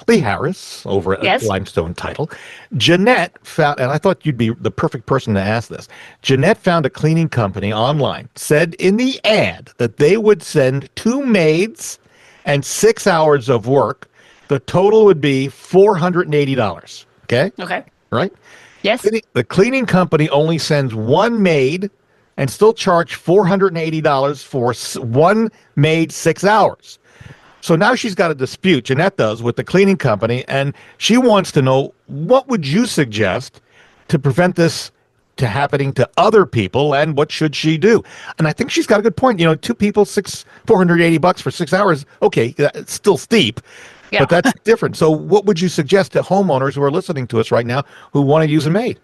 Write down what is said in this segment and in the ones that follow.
Lee Harris over at Yes. Limestone Title. Jeanette found, and I thought you'd be the perfect person to ask this. Jeanette found a cleaning company online, said in the ad that they would send 2 maids and 6 hours of work. The total would be $480. Okay? Okay. Right? Yes. The cleaning company only sends 1 maid and still charge $480 for 1 maid, 6 hours. So now she's got a dispute, Jeanette does, with the cleaning company, and she wants to know, what would you suggest to prevent this to happening to other people, and what should she do? And I think she's got a good point. 2 people, $480 for 6 hours. Okay, it's still steep, Yeah. but that's different. So what would you suggest to homeowners who are listening to us right now who want to use a maid?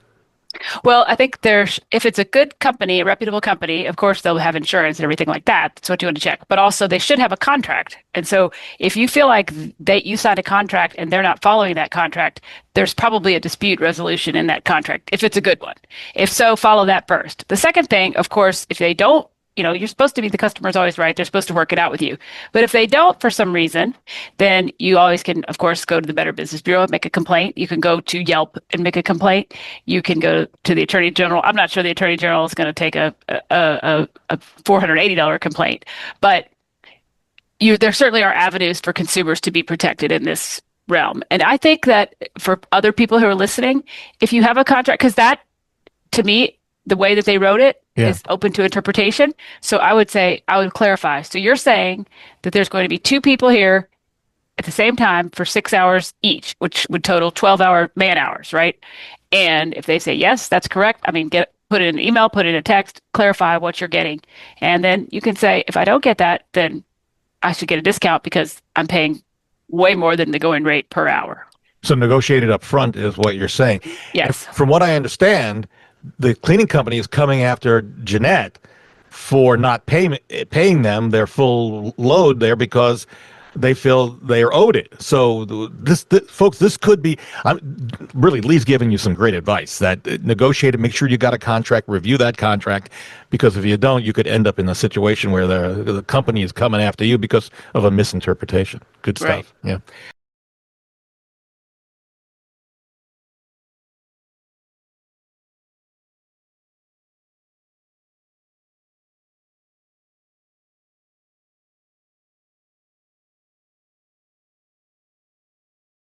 Well, I think if it's a good company, a reputable company, of course they'll have insurance and everything like that. That's what you want to check. But also they should have a contract. And so if you feel like you signed a contract and they're not following that contract, there's probably a dispute resolution in that contract if it's a good one. If so, follow that first. The second thing, of course, if they don't, you're supposed to be, the customer's always right. They're supposed to work it out with you. But if they don't for some reason, then you always can, of course, go to the Better Business Bureau and make a complaint. You can go to Yelp and make a complaint. You can go to the Attorney General. I'm not sure the Attorney General is going to take a $480 complaint, but there certainly are avenues for consumers to be protected in this realm. And I think that for other people who are listening, if you have a contract, because that, to me, the way that they wrote it is open to interpretation. So I would clarify. So you're saying that there's going to be 2 people here at the same time for 6 hours each, which would total 12-hour man hours, right? And if they say, yes, that's correct, put it in an email, put it in a text, clarify what you're getting. And then you can say, if I don't get that, then I should get a discount because I'm paying way more than the going rate per hour. So negotiate it up front is what you're saying. Yes. From what I understand, the cleaning company is coming after Jeanette for not paying them their full load there because they feel they are owed it. So folks, this could be really, Lee's giving you some great advice that negotiate it, make sure you got a contract, review that contract, because if you don't, you could end up in a situation where the company is coming after you because of a misinterpretation. Good stuff. Right. Yeah.